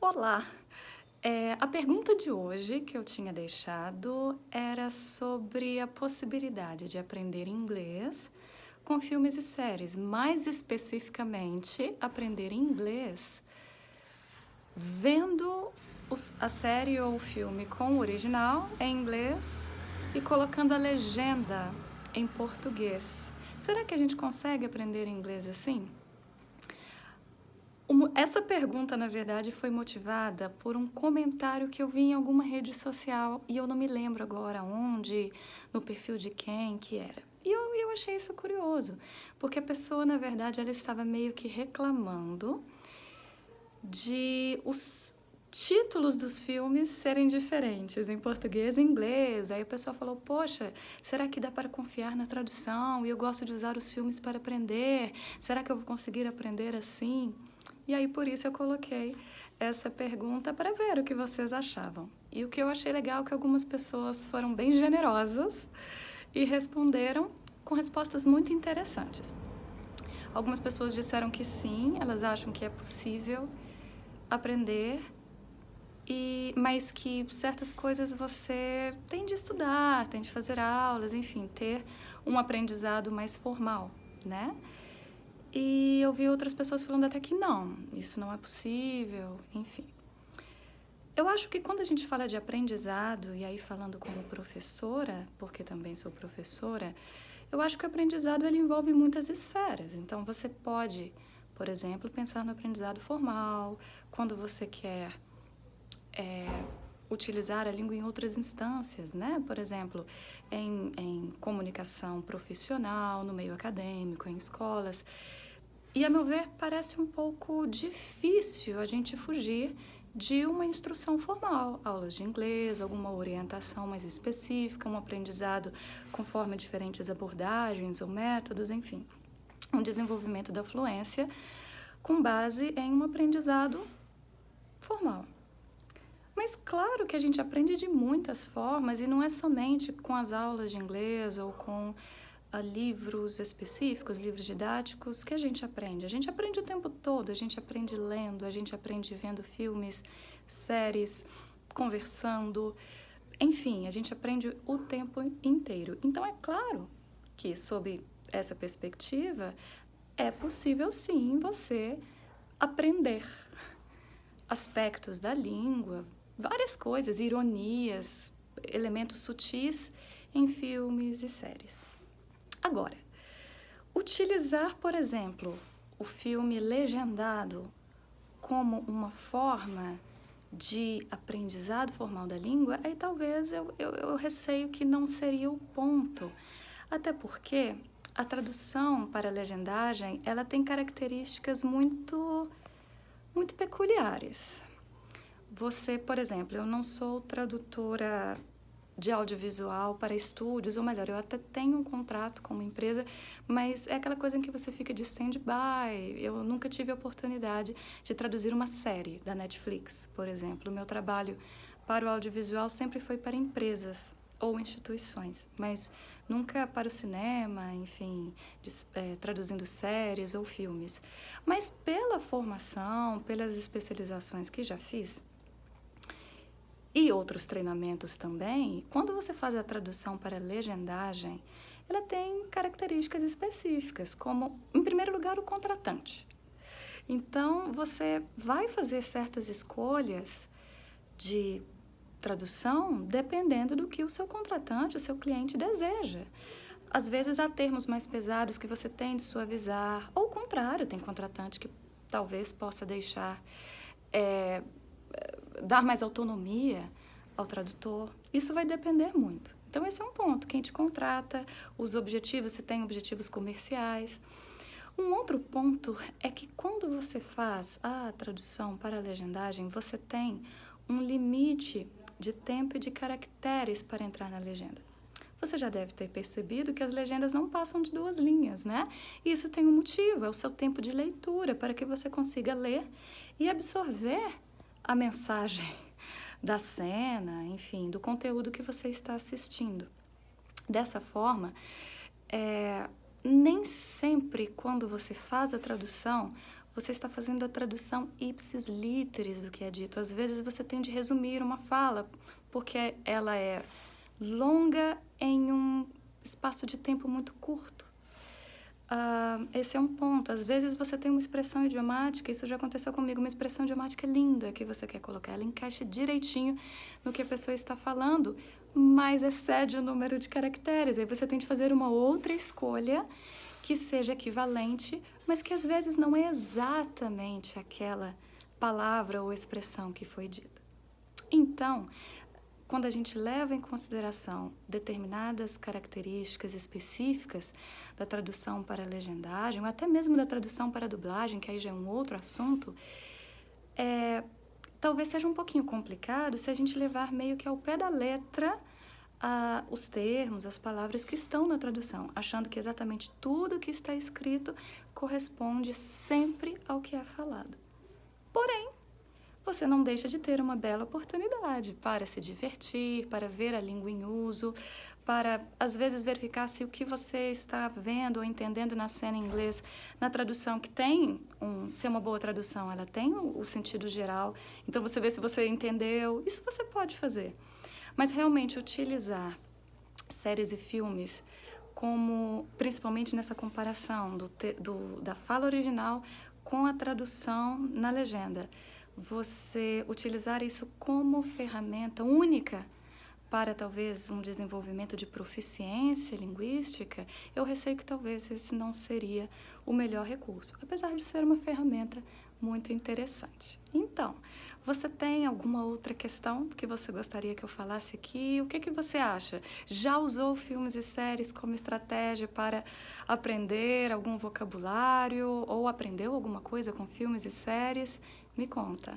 Olá! A pergunta de hoje que eu tinha deixado era sobre a possibilidade de aprender inglês com filmes e séries, mais especificamente aprender inglês vendo a série ou o filme com o original em inglês e colocando a legenda em português. Será que a gente consegue aprender inglês assim? Essa pergunta, na verdade, foi motivada por um comentário que eu vi em alguma rede social e eu não me lembro agora onde, no perfil de quem que era. E eu achei isso curioso, porque a pessoa, na verdade, ela estava meio que reclamando de os títulos dos filmes serem diferentes em português e inglês. Aí a pessoa falou, poxa, será que dá para confiar na tradução? E eu gosto de usar os filmes para aprender. Será que eu vou conseguir aprender assim? E aí, por isso, eu coloquei essa pergunta para ver o que vocês achavam. E o que eu achei legal é que algumas pessoas foram bem generosas e responderam com respostas muito interessantes. Algumas pessoas disseram que sim, elas acham que é possível aprender, mas que certas coisas você tem de estudar, tem de fazer aulas, enfim, ter um aprendizado mais formal, né? E eu vi outras pessoas falando até que não, isso não é possível, enfim. Eu acho que quando a gente fala de aprendizado, e aí falando como professora, porque também sou professora, eu acho que o aprendizado ele envolve muitas esferas. Então você pode, por exemplo, pensar no aprendizado formal, quando você quer utilizar a língua em outras instâncias, né? Por exemplo, em comunicação profissional, no meio acadêmico, em escolas. E, a meu ver, parece um pouco difícil a gente fugir de uma instrução formal, aulas de inglês, alguma orientação mais específica, um aprendizado conforme diferentes abordagens ou métodos, enfim, um desenvolvimento da fluência com base em um aprendizado formal. Mas claro que a gente aprende de muitas formas e não é somente com as aulas de inglês ou com livros específicos, livros didáticos que a gente aprende. A gente aprende o tempo todo, a gente aprende lendo, a gente aprende vendo filmes, séries, conversando, enfim, a gente aprende o tempo inteiro. Então é claro que sob essa perspectiva é possível sim você aprender aspectos da língua, várias coisas, ironias, elementos sutis em filmes e séries. Agora, utilizar, por exemplo, o filme legendado como uma forma de aprendizado formal da língua, aí talvez eu receio que não seria o ponto. Até porque a tradução para a legendagem, ela tem características muito peculiares. Você, por exemplo, eu não sou tradutora de audiovisual para estúdios, ou melhor, eu até tenho um contrato com uma empresa, mas é aquela coisa em que você fica de stand-by. Eu nunca tive a oportunidade de traduzir uma série da Netflix, por exemplo. O meu trabalho para o audiovisual sempre foi para empresas ou instituições, mas nunca para o cinema, enfim, traduzindo séries ou filmes. Mas pela formação, pelas especializações que já fiz, e outros treinamentos também, quando você faz a tradução para legendagem, ela tem características específicas, como, em primeiro lugar, o contratante. Então, você vai fazer certas escolhas de tradução dependendo do que o seu contratante, o seu cliente deseja. Às vezes, há termos mais pesados que você tem de suavizar, ou o contrário, tem contratante que talvez possa deixar dar mais autonomia ao tradutor. Isso vai depender muito. Então, esse é um ponto. Quem te contrata, os objetivos, se tem objetivos comerciais. Um outro ponto é que quando você faz a tradução para a legendagem, você tem um limite de tempo e de caracteres para entrar na legenda. Você já deve ter percebido que as legendas não passam de 2 linhas, né? E isso tem um motivo, é o seu tempo de leitura, para que você consiga ler e absorver a mensagem da cena, enfim, do conteúdo que você está assistindo. Dessa forma, nem sempre quando você faz a tradução, você está fazendo a tradução ipsis literis do que é dito. Às vezes você tem de resumir uma fala, porque ela é longa em um espaço de tempo muito curto. Esse é um ponto. Às vezes você tem uma expressão idiomática, isso já aconteceu comigo, uma expressão idiomática linda que você quer colocar, ela encaixa direitinho no que a pessoa está falando, mas excede o número de caracteres. Aí você tem de fazer uma outra escolha que seja equivalente, mas que às vezes não é exatamente aquela palavra ou expressão que foi dita. Então, quando a gente leva em consideração determinadas características específicas da tradução para a legendagem, ou até mesmo da tradução para a dublagem, que aí já é um outro assunto, talvez seja um pouquinho complicado se a gente levar meio que ao pé da letra os termos, as palavras que estão na tradução, achando que exatamente tudo que está escrito corresponde sempre ao que é falado. Porém, você não deixa de ter uma bela oportunidade para se divertir, para ver a língua em uso, para, às vezes, verificar se o que você está vendo ou entendendo na cena em inglês, na tradução, que tem, se é uma boa tradução, ela tem o sentido geral, então você vê se você entendeu, isso você pode fazer. Mas, realmente, utilizar séries e filmes como, principalmente nessa comparação da fala original com a tradução na legenda, você utilizar isso como ferramenta única para talvez um desenvolvimento de proficiência linguística, eu receio que talvez esse não seria o melhor recurso, apesar de ser uma ferramenta muito interessante. Então, você tem alguma outra questão que você gostaria que eu falasse aqui? O que você acha? Já usou filmes e séries como estratégia para aprender algum vocabulário ou aprendeu alguma coisa com filmes e séries? Me conta.